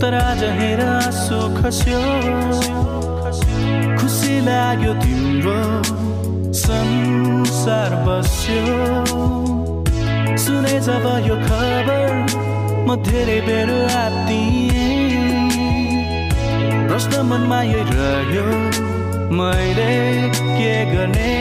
तर आज हेर आँसु खस्यो खुसी लाग्यो तिम्रो संसार बस्यो सुने जब यो खबर म धेरै बेर आत्तिएँ प्रश्न मनमा यही रह्यो मैले के गर्ने